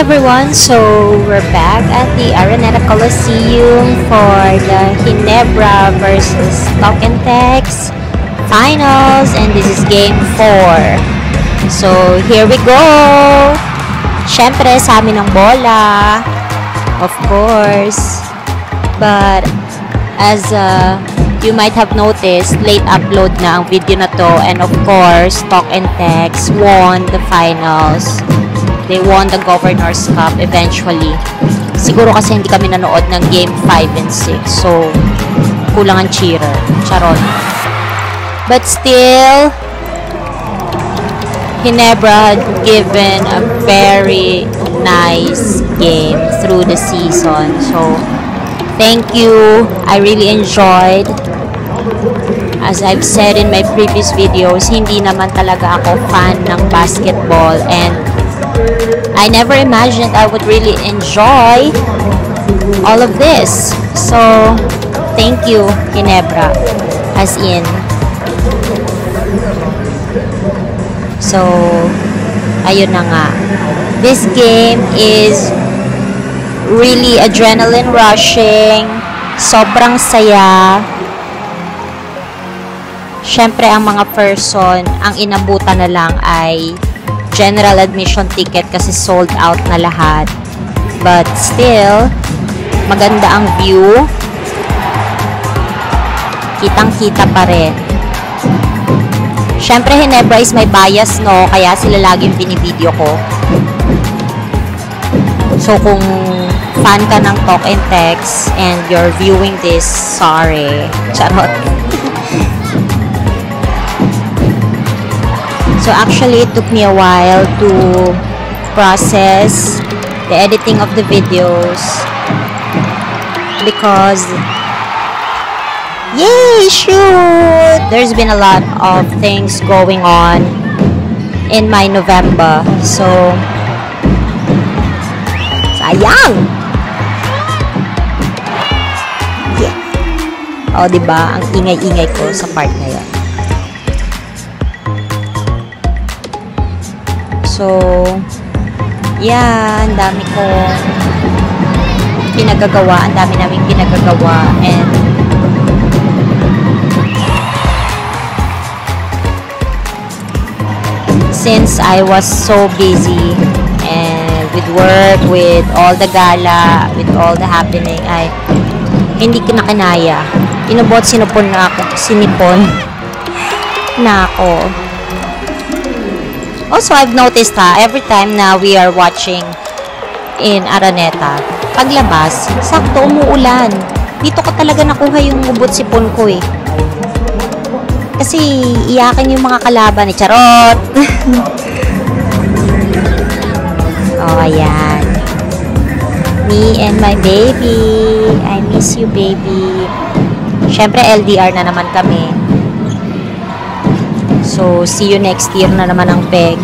everyone, so we're back at the Araneta Coliseum for the Ginebra versus Tokentex finals, and this is game 4. So here we go. Syempre sa amin ang bola, of course, but as you might have noticed, late upload na ang video na to, and of course Tokentex won the finals. They won the Governor's Cup eventually. Siguro kasi hindi kami nanood ng game 5 and 6. So, kulang ang cheerer. Charot. But still, Ginebra had given a very nice game through the season. So, thank you. I really enjoyed. As I've said in my previous videos, hindi naman talaga ako fan ng basketball, and I never imagined I would really enjoy all of this. So, thank you, Ginebra. As in. So, ayun na nga. This game is really adrenaline rushing. Sobrang saya. Syempre, ang mga person, ang inabutan na lang ay general admission ticket kasi sold out na lahat. But still, maganda ang view. Kitang-kita pa rin. Syempre, Ginebra is may bias, no? Kaya sila laging binibideo ko. So, kung fan ka ng Tokentex and you're viewing this, sorry. Charot. So actually, it took me a while to process the editing of the videos because, yay, shoot! There's been a lot of things going on in my November. So, sayang! Yeah. O, diba? Ang ingay-ingay ko sa part na yan. So, yeah, ang dami ko pinagagawa, ang dami naming pinagagawa, and since I was so busy and with work, with all the gala, with all the happening, ay hindi ko na kinaya. Sinipon na ako. Also, I've noticed every time na we are watching in Araneta, paglabas, sakto umuulan. Dito ko talaga nakuha yung ubot sipon ko eh. Kasi iyakin yung mga kalaban ni Charot. Oh, ayan. Me and my baby. I miss you, baby. Syempre, LDR na naman kami. So, see you next year na naman ang peg.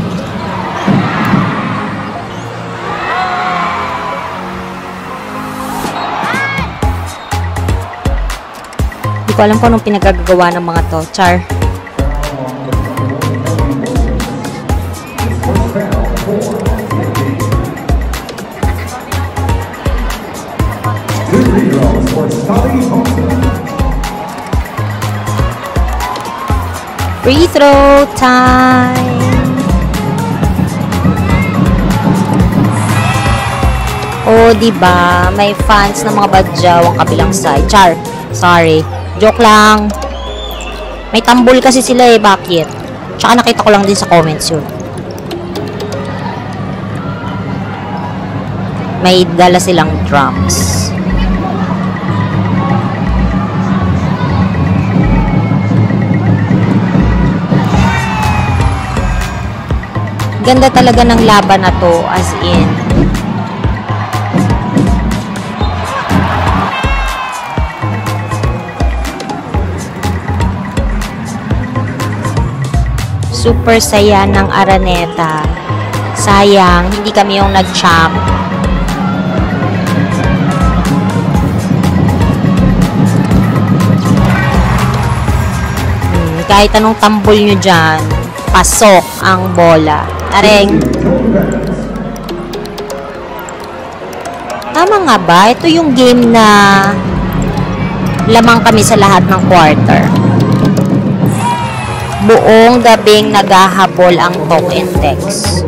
Hindi ko alam kung anong pinagagawa ng mga to. Char. Free throw time. Oh, diba? May fans ng mga badyaw ang kabilang side. Char. Sorry. Joke lang. May tambol kasi sila eh. Bakit? Tsaka nakita ko lang din sa comments yun. May dala silang drums. Ganda talaga ng laban na to, as in. Super saya ng Araneta. Sayang, hindi kami yung nag-champ. Kahit anong tambol nyo dyan, pasok ang bola. Areng. Tama nga ba? Ito yung game na lamang kami sa lahat ng quarter. Buong gabing naghahabol ang talk and text.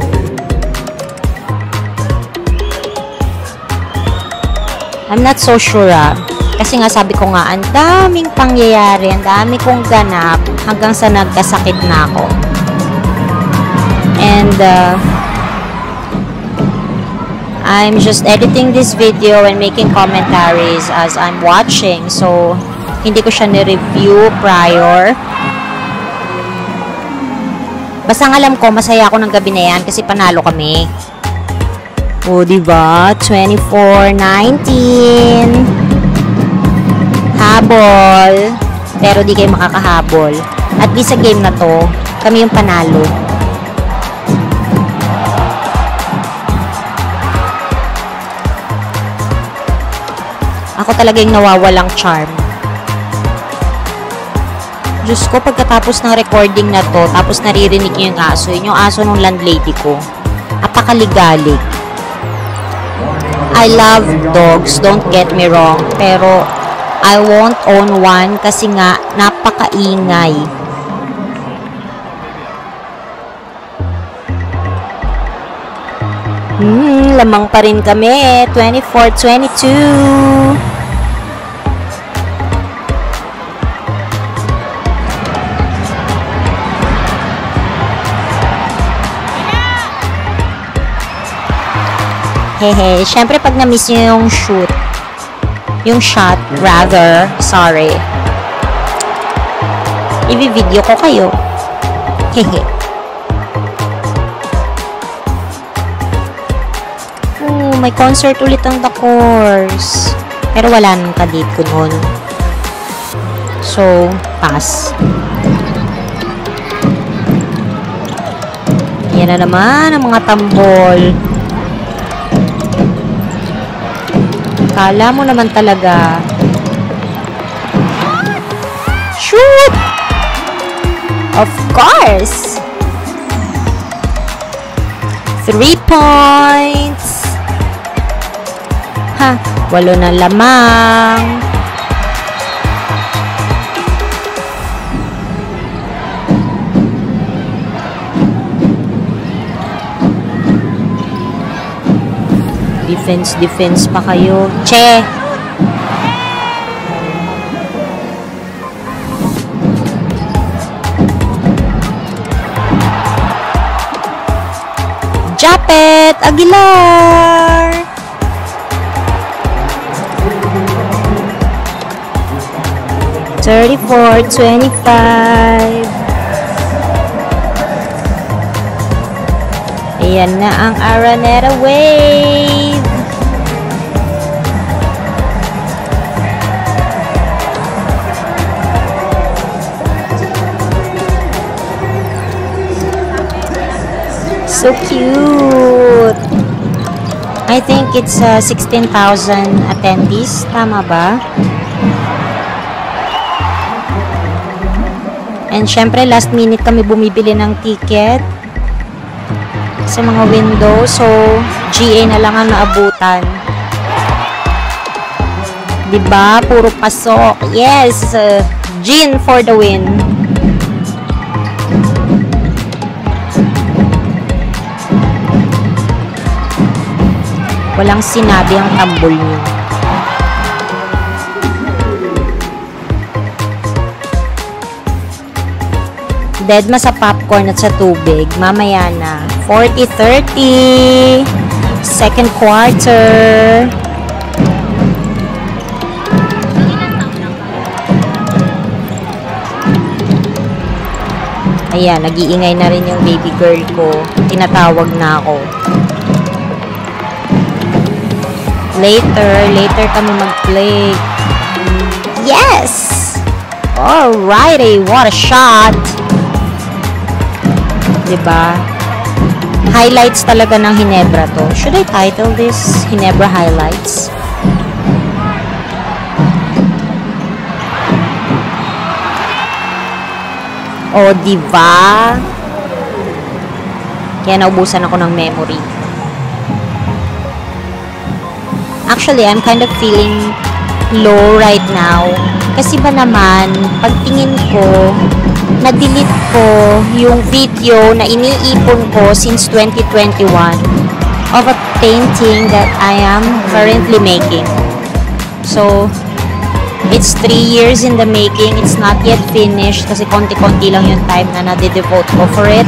I'm not so sure kasi nga sabi ko nga, ang daming pangyayari, ang dami kong ganap hanggang sa nagkasakit na ako. And I'm just editing this video and making commentaries as I'm watching. So, hindi ko siya ni-review prior. Basta alam ko, masaya ako ng gabi na yan kasi panalo kami. O, diba? 24-19. Habol. Pero di kayo makakahabol. At least sa game na to, kami yung panalo. Ako talaga yung nawawalang charm. Diyos ko, pagkatapos ng recording na to, tapos naririnig niyo yung aso. Yun yung aso ng landlady ko. Apakaligalig. I love dogs, don't get me wrong. Pero, I won't own one kasi nga, napakaingay. Lamang pa rin kami. 24-22. Hehe, syempre pag na-miss nyo yung shot, rather, sorry. I-video ko kayo. Hehe. May concert ulit ang The Course. Pero wala nang kadate ko nun. So, pass. Yan na naman ang mga tambol. Kala mo naman talaga. Shoot! Of course! 3 points! Ha, 8 na lamang. Defense pa kayo. Che! Japet Aguilar! $34-25. Ayan na ang Araneta Wave. So cute. I think it's 16,000 attendees. Tama ba? And syempre, last minute kami bumibili ng ticket sa mga window. So, GA na lang ang naabutan. Diba? Puro pasok. Yes! Gin for the win. Walang sinabi ang tambol niyo. Deadma sa popcorn at sa tubig. Mamaya na. 40-30. Second quarter. Ayan, nag-iingay na rin yung baby girl ko. Tinatawag na ako. Later kami mag-play. Yes! Alrighty, what a shot! Diba? Highlights talaga ng Ginebra to. Should I title this Ginebra Highlights? O, diba? Kaya naubusan ako ng memory. Actually, I'm kind of feeling low right now. Kasi ba naman, pagtingin ko, na-delete ko yung video na iniipon ko since 2021 of a painting that I am currently making. So, it's 3 years in the making. It's not yet finished kasi konti-konti lang yung time na nade-devote ko for it.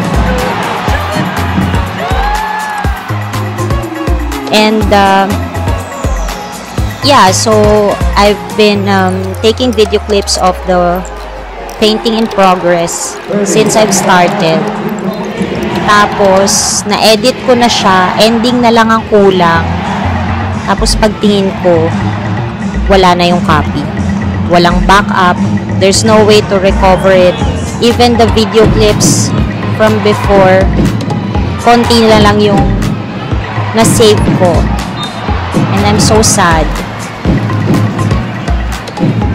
And, yeah, so I've been taking video clips of the painting in progress since I've started. Tapos, na-edit ko na siya. Ending na lang ang kulang. Tapos, pagtingin ko, wala na yung copy. Walang backup. There's no way to recover it. Even the video clips from before, konti na lang yung na-save ko. And I'm so sad.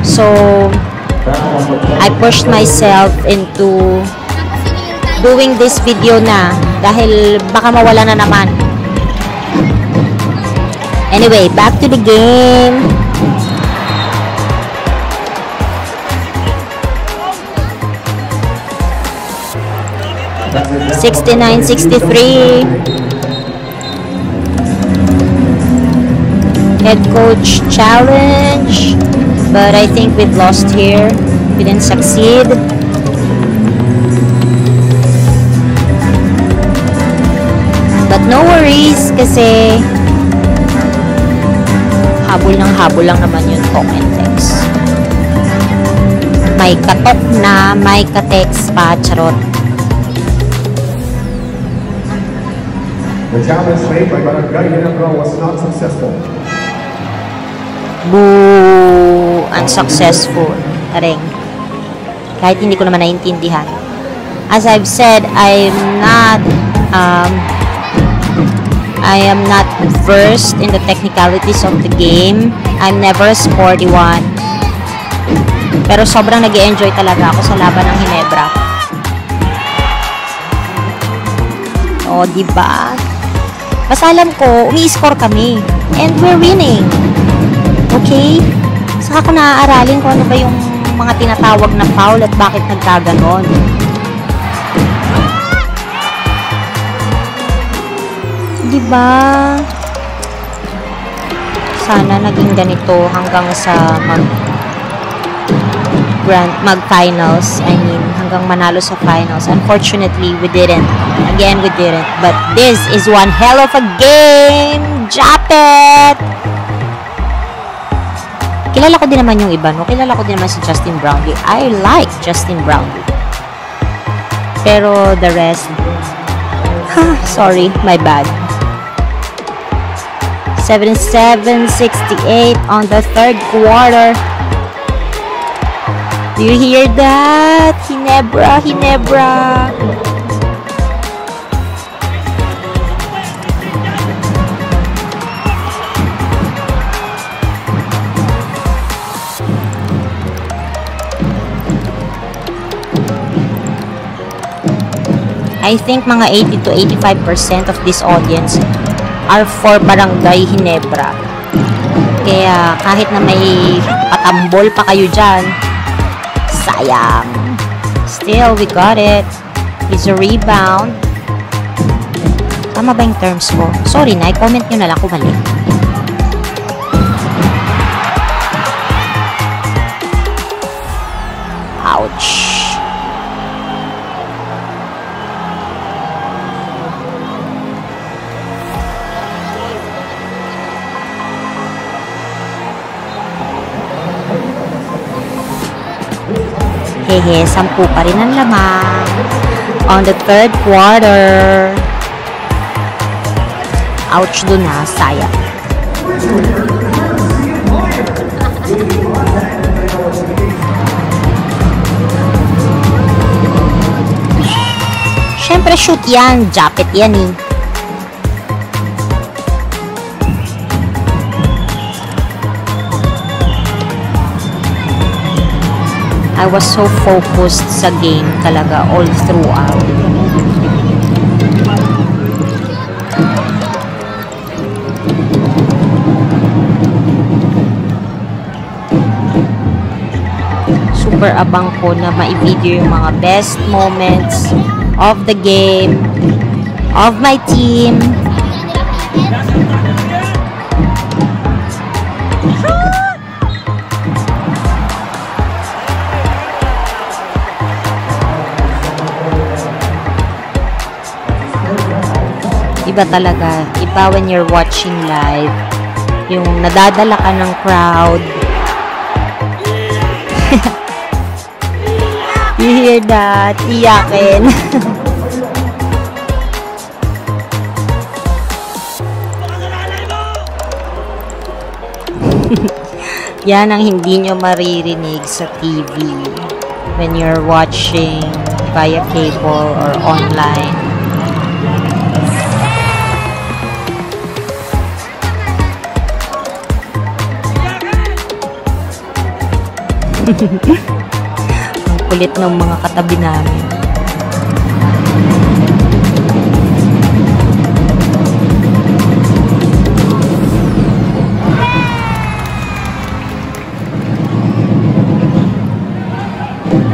So, I pushed myself into doing this video na dahil baka mawala na naman. Anyway, back to the game. $69-63. Head coach challenge, but I think we've lost here. We didn't succeed. But no worries kasi habol lang naman yung talk and text. May katok na, may ka-text pa, charot. The challenge made by Barangay Ginebra was not successful. Boo! Unsuccessful. Taring. Kahit hindi ko naman naintindihan. As I've said, I am not versed in the technicalities of the game. I'm never a sporty one. Pero sobrang nag-e-enjoy talaga ako sa laban ng Ginebra. O, diba? Basta alam ko, umi-score kami. And we're winning. Okay? Saka ko naaaralin kung ano ba yung mga tinatawag na foul at bakit nagkaganon. Diba? Sana naging ganito hanggang sa mag-finals. I mean, hanggang manalo sa finals. Unfortunately, we didn't. Again, we didn't. But this is one hell of a game! Drop it! Kilala ko din naman yung iba, no? Kilala ko din naman si Justin Brownlee. I like Justin Brownlee. Pero the rest, sorry, my bad. 77-68 on the third quarter. Do you hear that? Ginebra, Ginebra. I think mga 80 to 85% of this audience are for Barangay Ginebra. Kaya kahit na may patambol pa kayo dyan, sayang. Still, we got it. It's a rebound. Tama ba yung terms ko? Sorry na, i-comment nyo na lang kung mali. Ouch. Hehe, 10 pa rin ang lamang. On the third quarter. Ouch dun ha, sayang. Siyempre shoot yan, japet yan eh. I was so focused sa game talaga all throughout. super abang ko na ma-video yung mga best moments of the game, of my team. Iba talaga, iba when you're watching live, yung nadadala ka ng crowd. You hear that? Iyakin. Yan ang hindi nyo maririnig sa TV when you're watching via cable or online. Ang kulit ng mga katabi namin.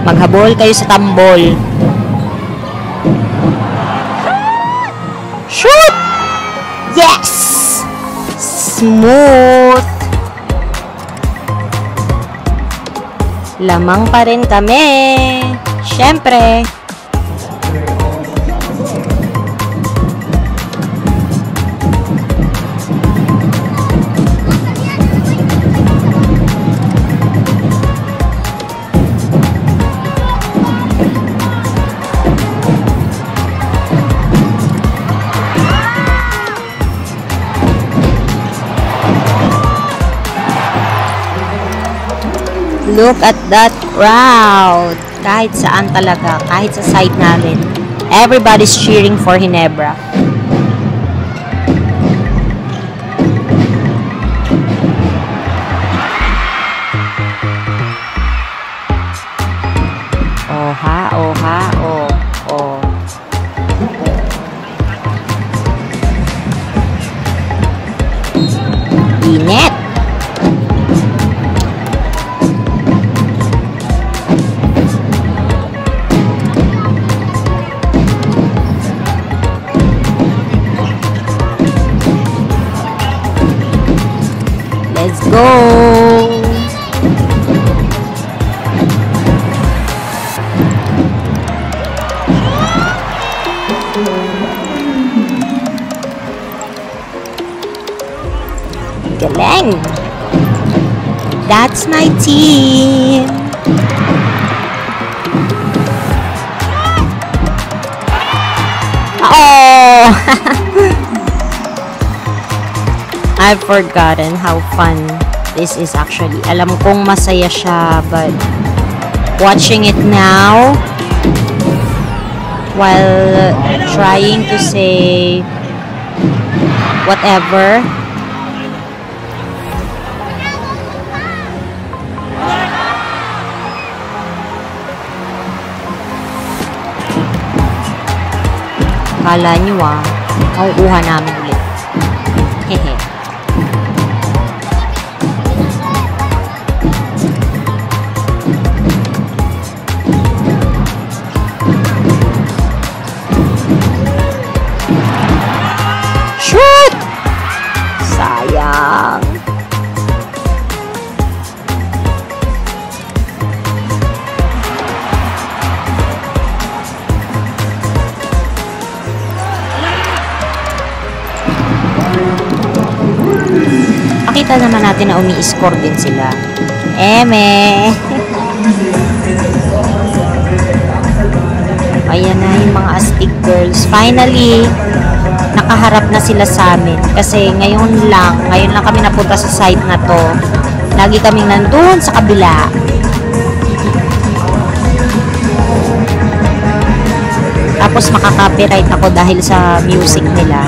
Maghabol kayo sa tambol. Shoot! Yes! Smooth! Lamang pa rin kami. Siyempre. Look at that crowd. Kahit saan talaga, kahit sa side namin, everybody's cheering for Ginebra. Oh ha, oh ha, oh, oh. Init. Let's go! Galing! That's my team! Oh! I've forgotten how fun this is actually. Alam kong masaya siya, but watching it now while trying to say whatever, kala nyo makukuha namin ulit. Hehe. Shoot! Sayang. Pakita naman natin na umi-score din sila. Eme! Ayan na yung mga Astig girls. Finally, nakaharap na sila sa amin. Kasi ngayon lang kami napunta sa site na to. Lagi kaming nandun sa kabila. Tapos makaka-copyright ako dahil sa music nila.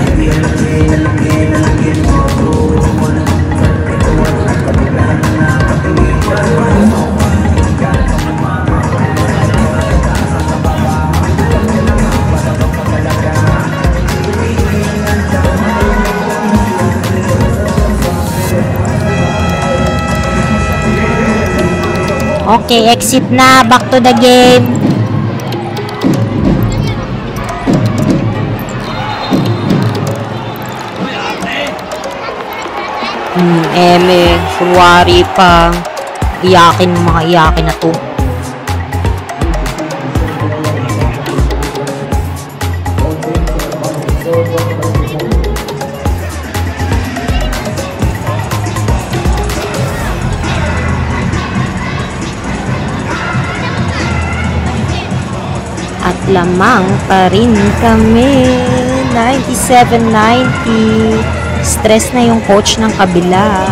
Okay, exit na. Back to the game. Eme, kunwari pa. Iyakin, mga iyakin na to. At lamang pa rin kami. 97-90. Stress na yung coach ng kabila.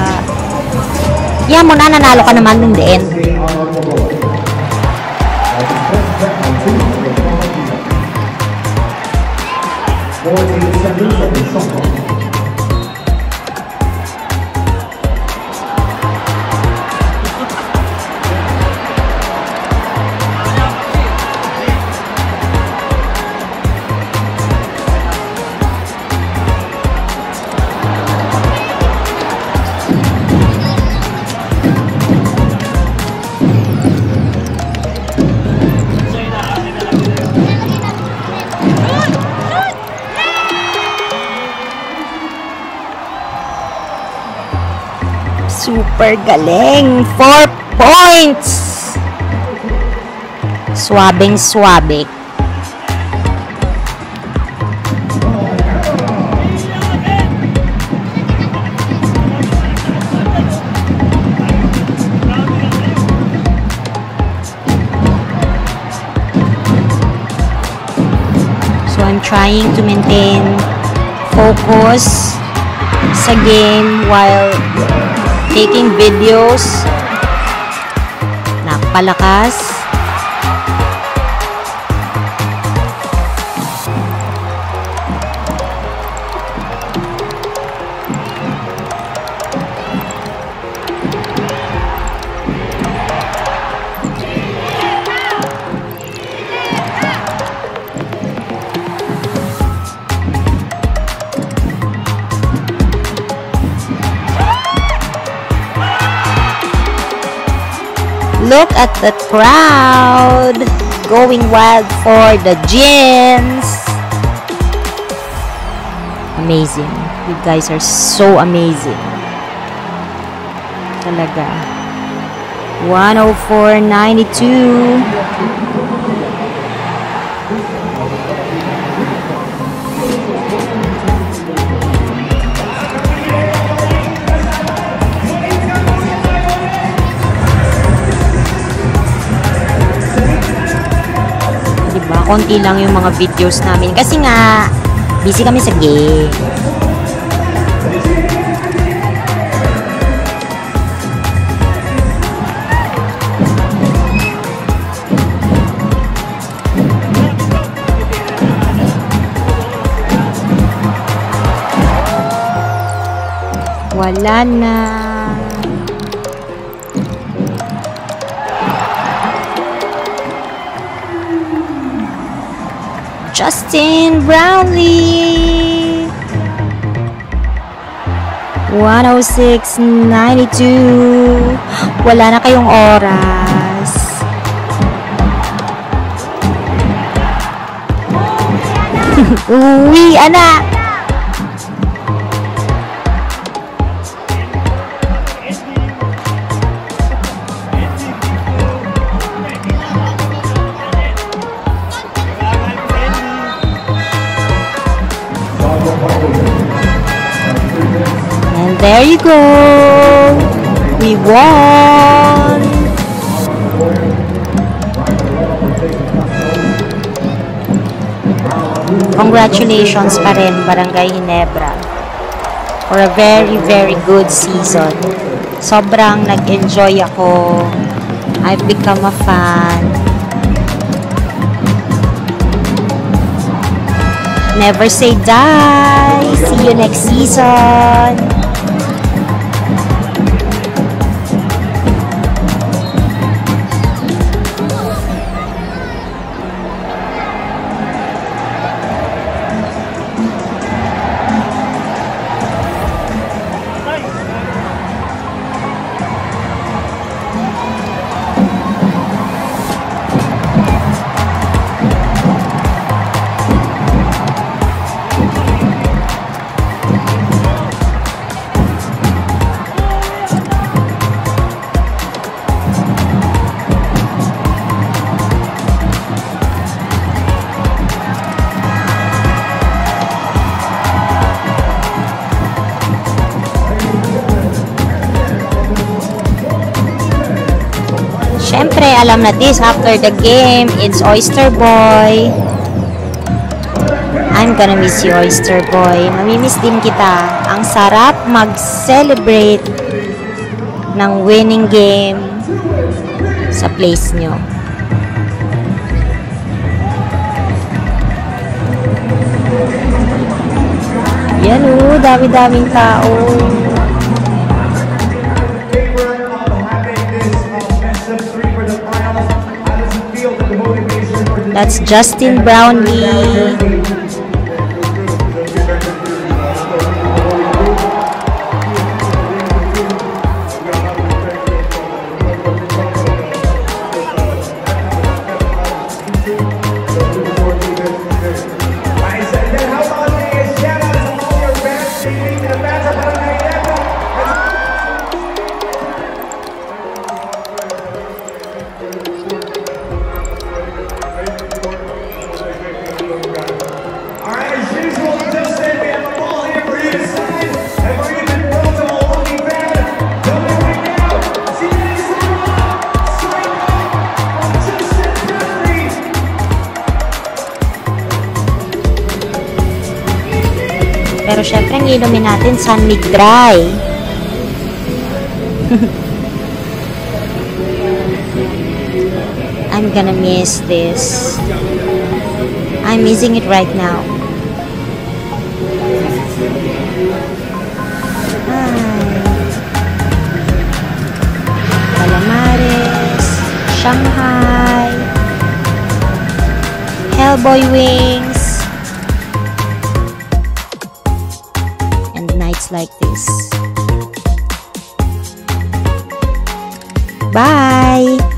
Yan mo na, nanalo ka naman in the end. Super galing. 4 points. Swabing swabe. So I'm trying to maintain focus sa game while taking videos. Napalakas. Look at the crowd going wild for the Gins. Amazing. You guys are so amazing. Talaga. 104-92. Konti lang yung mga videos namin kasi nga busy kami sa game. Wala na. Justin Brownlee. 106-92. Wala na kayong oras. Uwi, anak. And there you go. We won. Congratulations pa rin, Barangay Ginebra, for a very, very good season. Sobrang nag-enjoy ako. I've become a fan. Never say die. See you next season. Siyempre, alam na this after the game. It's Oyster Boy. I'm gonna miss you, Oyster Boy. Mamimiss din kita. Ang sarap mag-celebrate ng winning game sa place nyo. Yan o, dami-daming tao. That's Justin Brownlee. Pero syempre, ang inumin natin, San Mig Dry. I'm gonna miss this. I'm missing it right now. Calamares, Shanghai, Hellboy Wings, and nights like this. Bye!